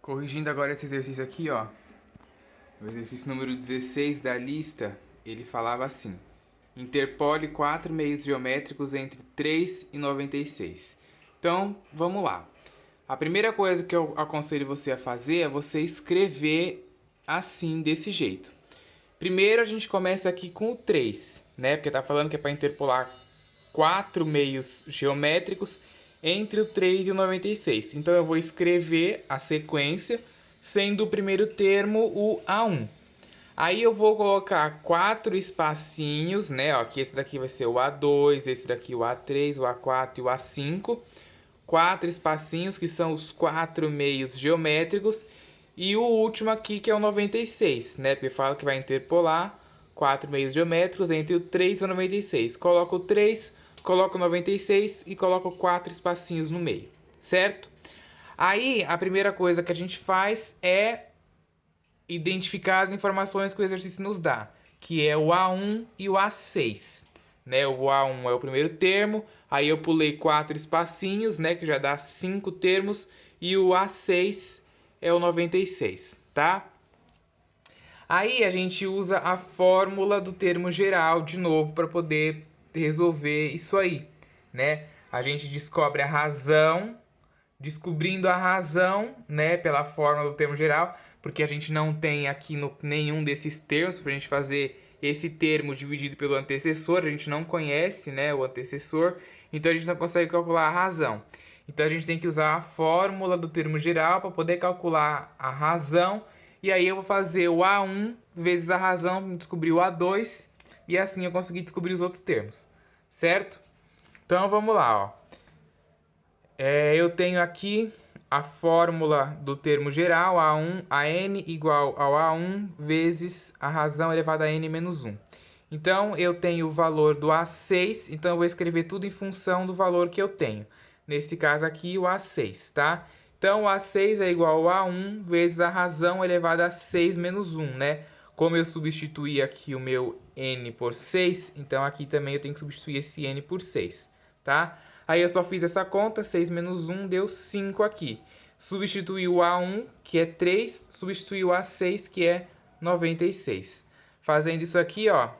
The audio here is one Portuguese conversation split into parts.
Corrigindo agora esse exercício aqui, ó. O exercício número 16 da lista, ele falava assim: interpole 4 meios geométricos entre 3 e 96. Então, vamos lá. A primeira coisa que eu aconselho você a fazer é você escrever assim, desse jeito. Primeiro a gente começa aqui com o 3, né? Porque tá falando que é para interpolar 4 meios geométricos entre o 3 e o 96. Então eu vou escrever a sequência, sendo o primeiro termo o A1. Aí eu vou colocar 4 espacinhos, né? Ó, aqui esse daqui vai ser o A2, esse daqui o A3, o A4 e o A5. 4 espacinhos que são os 4 meios geométricos. E o último aqui que é o 96, né? Porque fala que vai interpolar 4 meios geométricos entre o 3 e o 96. Coloco o 3, coloco o 96 e coloco 4 espacinhos no meio, certo? Aí, a primeira coisa que a gente faz é identificar as informações que o exercício nos dá, que é o A1 e o A6, né? O A1 é o primeiro termo, aí eu pulei 4 espacinhos, né, que já dá 5 termos, e o A6 é o 96, tá? Aí a gente usa a fórmula do termo geral de novo para poder resolver isso aí, né? A gente descobre a razão, descobrindo a razão, né, pela fórmula do termo geral, porque a gente não tem aqui nenhum desses termos para a gente fazer esse termo dividido pelo antecessor, a gente não conhece, né, o antecessor, então a gente não consegue calcular a razão. Então a gente tem que usar a fórmula do termo geral para poder calcular a razão, e aí eu vou fazer o A1 vezes a razão para descobrir o A2, e assim eu consegui descobrir os outros termos, certo? Então vamos lá, ó. Eu tenho aqui a fórmula do termo geral, A1, a n igual ao A1 vezes a razão elevada a n menos 1. Então, eu tenho o valor do A6, então eu vou escrever tudo em função do valor que eu tenho. Nesse caso aqui, o A6, tá? Então, o A6 é igual ao A1 vezes a razão elevada a 6 menos 1, né? Como eu substituí aqui o meu n por 6, então aqui também eu tenho que substituir esse n por 6, tá? Aí eu só fiz essa conta, 6 menos 1 deu 5 aqui. Substituí o A1, que é 3, substituí o A6, que é 96. Fazendo isso aqui, ó,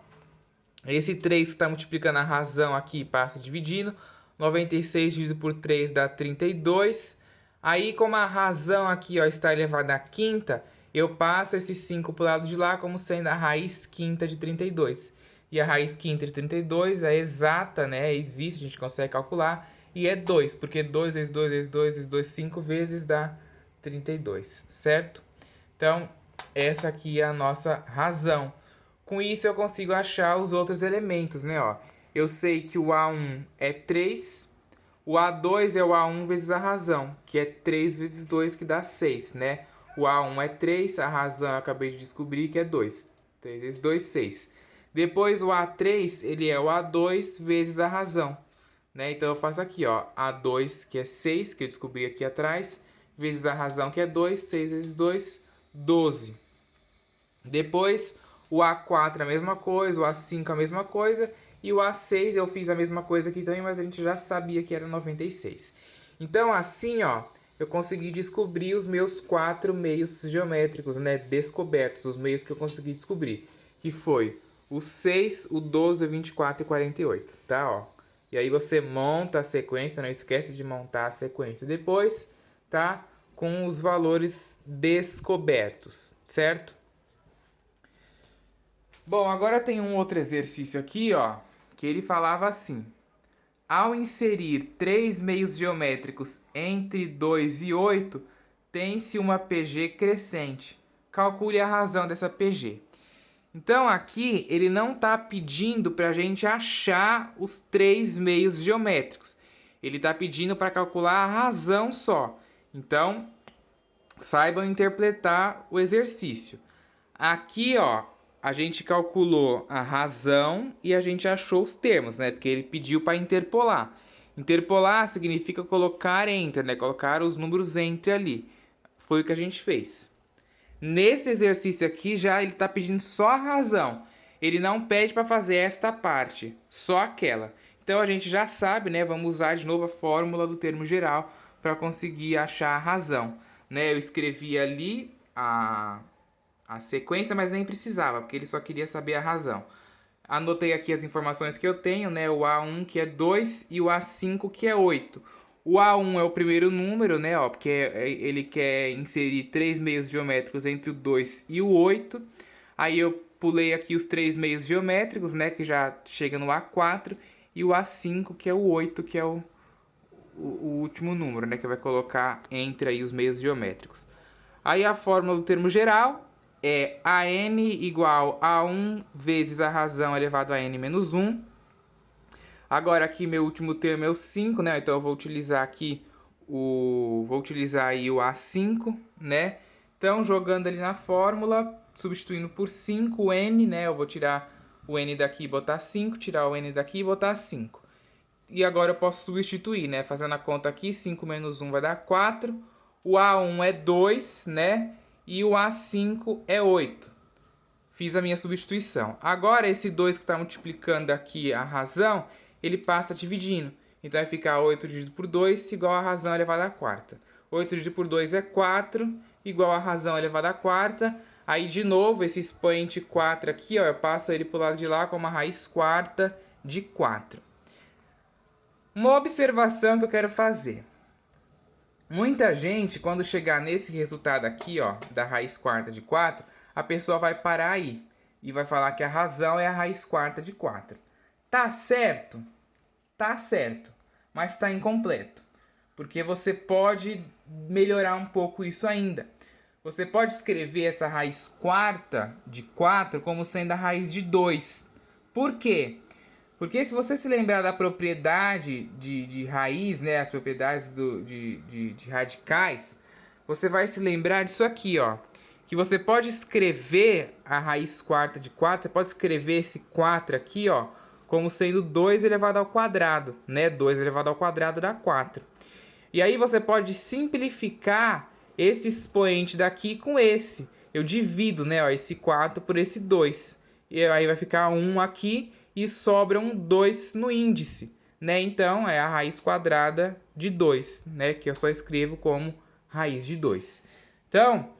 esse 3 que está multiplicando a razão aqui passa dividindo. 96 dividido por 3 dá 32. Aí, como a razão aqui, ó, está elevada à quinta, eu passo esse 5 para o lado de lá como sendo a raiz quinta de 32. E a raiz quinta de 32 é exata, né? Existe, a gente consegue calcular. E é 2, porque 2 vezes 2 vezes 2 vezes 2, 5 vezes dá 32, certo? Então, essa aqui é a nossa razão. Com isso, eu consigo achar os outros elementos, né? Ó, eu sei que o A1 é 3, o A2 é o A1 vezes a razão, que é 3 vezes 2, que dá 6, né? O A1 é 3, a razão eu acabei de descobrir que é 2. 3 vezes 2, 6. Depois o A3, ele é o A2 vezes a razão, né? Então eu faço aqui, ó, A2 que é 6, que eu descobri aqui atrás, vezes a razão que é 2, 6 vezes 2, 12. Depois o A4 a mesma coisa, o A5 a mesma coisa, e o A6 eu fiz a mesma coisa aqui também, mas a gente já sabia que era 96. Então assim, ó, eu consegui descobrir os meus 4 meios geométricos, né, descobertos, os meios que eu consegui descobrir, que foi o 6, o 12, o 24 e 48, tá, ó. E aí você monta a sequência, não esquece de montar a sequência depois, tá, com os valores descobertos, certo? Bom, agora tem um outro exercício aqui, ó, que ele falava assim: ao inserir 3 meios geométricos entre 2 e 8, tem-se uma PG crescente. Calcule a razão dessa PG. Então aqui ele não está pedindo para a gente achar os 3 meios geométricos. Ele está pedindo para calcular a razão só. Então, saibam interpretar o exercício. Aqui, ó, a gente calculou a razão e a gente achou os termos, né? Porque ele pediu para interpolar. Interpolar significa colocar entre, né? Colocar os números entre ali. Foi o que a gente fez. Nesse exercício aqui, já ele está pedindo só a razão. Ele não pede para fazer esta parte, só aquela. Então a gente já sabe, né? Vamos usar de novo a fórmula do termo geral para conseguir achar a razão. né? Eu escrevi ali a sequência, mas nem precisava, porque ele só queria saber a razão. Anotei aqui as informações que eu tenho, né? O A1 que é 2 e o A5 que é 8. O A1 é o primeiro número, né? Ó, porque ele quer inserir 3 meios geométricos entre o 2 e o 8. Aí eu pulei aqui os 3 meios geométricos, né? Que já chega no A4. E o A5 que é o 8, que é o último número, né? Que vai colocar entre aí os meios geométricos. Aí a fórmula do termo geral é AN igual a 1 vezes a razão elevado a N menos 1. Agora aqui meu último termo é o 5, né? Então eu vou utilizar aqui vou utilizar aí o A5, né? Então jogando ali na fórmula, substituindo por 5 o N, né? Eu vou tirar o N daqui e botar 5, tirar o N daqui e botar 5. E agora eu posso substituir, né? Fazendo a conta aqui, 5 menos 1 vai dar 4. O A1 é 2, né? E o A5 é 8. Fiz a minha substituição. Agora, esse 2 que está multiplicando aqui a razão, ele passa dividindo. Então, vai ficar 8 dividido por 2 igual a razão elevada à quarta. 8 dividido por 2 é 4, igual a razão elevada à quarta. Aí, de novo, esse expoente 4 aqui, ó, eu passo ele para o lado de lá como a raiz quarta de 4. Uma observação que eu quero fazer. Muita gente, quando chegar nesse resultado aqui, ó, da raiz quarta de 4, a pessoa vai parar aí e vai falar que a razão é a raiz quarta de 4. Tá certo? Tá certo, mas tá incompleto. Porque você pode melhorar um pouco isso ainda. Você pode escrever essa raiz quarta de 4 como sendo a raiz de 2. Por quê? Porque se você se lembrar da propriedade de raiz, né, as propriedades de radicais, você vai se lembrar disso aqui, ó. Que você pode escrever a raiz quarta de 4, você pode escrever esse 4 aqui, ó, como sendo 2 elevado ao quadrado, né? 2 elevado ao quadrado dá 4. E aí você pode simplificar esse expoente daqui com esse. Eu divido, né, ó, esse 4 por esse 2. E aí vai ficar 1 aqui e sobra um 2 no índice, né? Então, é a raiz quadrada de 2, né? Que eu só escrevo como raiz de 2. Então,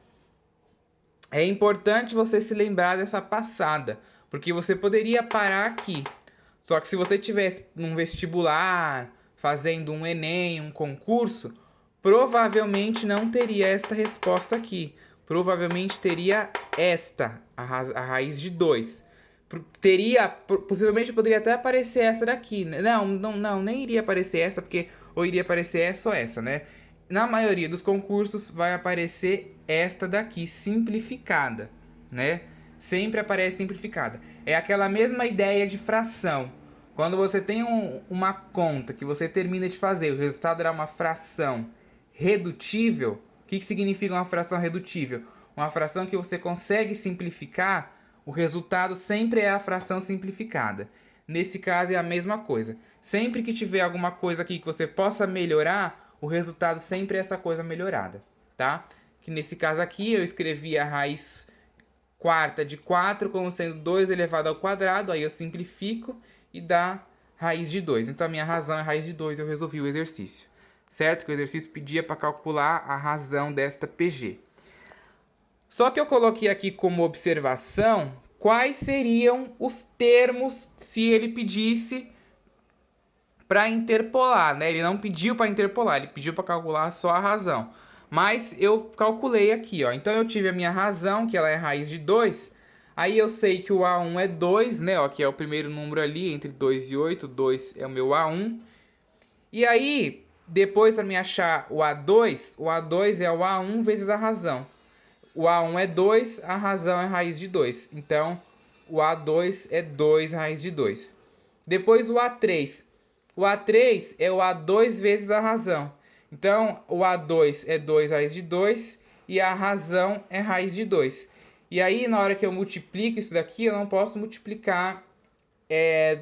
é importante você se lembrar dessa passada, porque você poderia parar aqui. Só que se você tivesse num vestibular, fazendo um Enem, um concurso, provavelmente não teria esta resposta aqui. Provavelmente teria esta, a raiz de 2. Possivelmente poderia até aparecer essa daqui. Não, nem iria aparecer essa, porque ou iria aparecer só essa, né? Na maioria dos concursos vai aparecer esta daqui, simplificada, né? Sempre aparece simplificada. É aquela mesma ideia de fração. Quando você tem uma conta que você termina de fazer, o resultado era uma fração redutível. O que significa uma fração redutível? Uma fração que você consegue simplificar. O resultado sempre é a fração simplificada. Nesse caso é a mesma coisa. Sempre que tiver alguma coisa aqui que você possa melhorar, o resultado sempre é essa coisa melhorada, tá? Que nesse caso aqui eu escrevi a raiz quarta de 4 como sendo 2 elevado ao quadrado, aí eu simplifico e dá raiz de 2. Então a minha razão é raiz de 2, eu resolvi o exercício. Certo? Que o exercício pedia para calcular a razão desta PG. Só que eu coloquei aqui como observação quais seriam os termos se ele pedisse para interpolar, né? Ele não pediu para interpolar, ele pediu para calcular só a razão. Mas eu calculei aqui, ó. Então eu tive a minha razão, que ela é raiz de 2. Aí eu sei que o A1 é 2, né? Ó, que é o primeiro número ali, entre 2 e 8. 2 é o meu A1. E aí, depois para me achar o A2 é o A1 vezes a razão. O A1 é 2, a razão é raiz de 2. Então, o A2 é 2 raiz de 2. Depois o A3. O A3 é o A2 vezes a razão. Então, o A2 é 2 raiz de 2 e a razão é raiz de 2. E aí, na hora que eu multiplico isso daqui, eu não posso multiplicar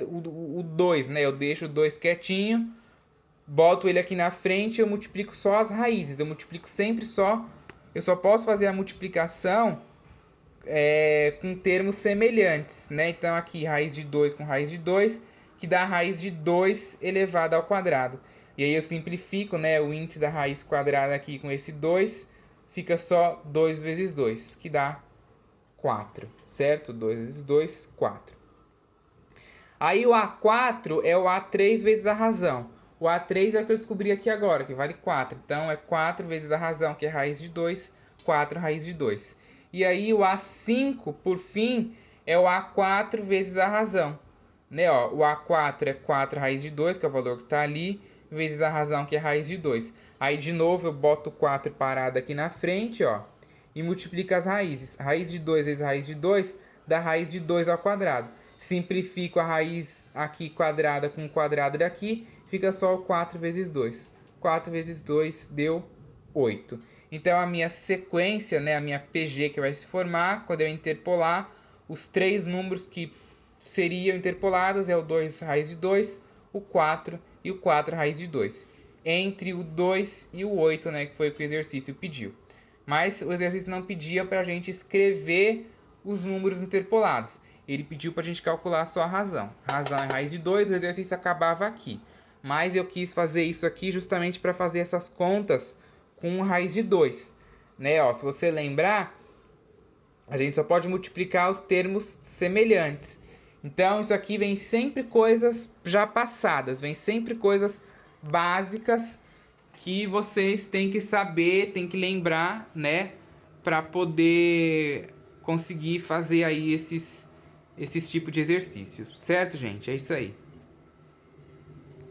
o 2, né? Eu deixo o 2 quietinho, boto ele aqui na frente e eu multiplico só as raízes. Eu multiplico sempre só... Eu só posso fazer a multiplicação com termos semelhantes, né? Então, aqui, raiz de 2 com raiz de 2, que dá a raiz de 2 elevado ao quadrado. E aí eu simplifico, né, o índice da raiz quadrada aqui com esse 2, fica só 2 vezes 2, que dá 4, certo? 2 vezes 2, 4. Aí o A4 é o A3 vezes a razão. O A3 é o que eu descobri aqui agora, que vale 4. Então, é 4 vezes a razão, que é raiz de 2, 4 raiz de 2. E aí, o A5, por fim, é o A4 vezes a razão. Né, ó, o A4 é 4 raiz de 2, que é o valor que está ali, vezes a razão, que é raiz de 2. Aí, de novo, eu boto o 4 parado aqui na frente, ó, e multiplico as raízes. Raiz de 2 vezes raiz de 2 dá raiz de 2 ao quadrado. Simplifico a raiz aqui quadrada com o quadrado daqui, fica só o 4 vezes 2. 4 vezes 2 deu 8. Então, a minha sequência, né, a minha PG que vai se formar, quando eu interpolar, os três números que seriam interpolados é o 2 raiz de 2, o 4 e o 4 raiz de 2. Entre o 2 e o 8, né, que foi o que o exercício pediu. Mas o exercício não pedia para a gente escrever os números interpolados. Ele pediu para a gente calcular só a razão. A razão é raiz de 2, o exercício acabava aqui. Mas eu quis fazer isso aqui justamente para fazer essas contas com raiz de 2. Né? Ó, se você lembrar, a gente só pode multiplicar os termos semelhantes. Então, isso aqui vem sempre coisas já passadas, vem sempre coisas básicas que vocês têm que saber, têm que lembrar, né? Para poder conseguir fazer aí esses tipos de exercício. Certo, gente? É isso aí.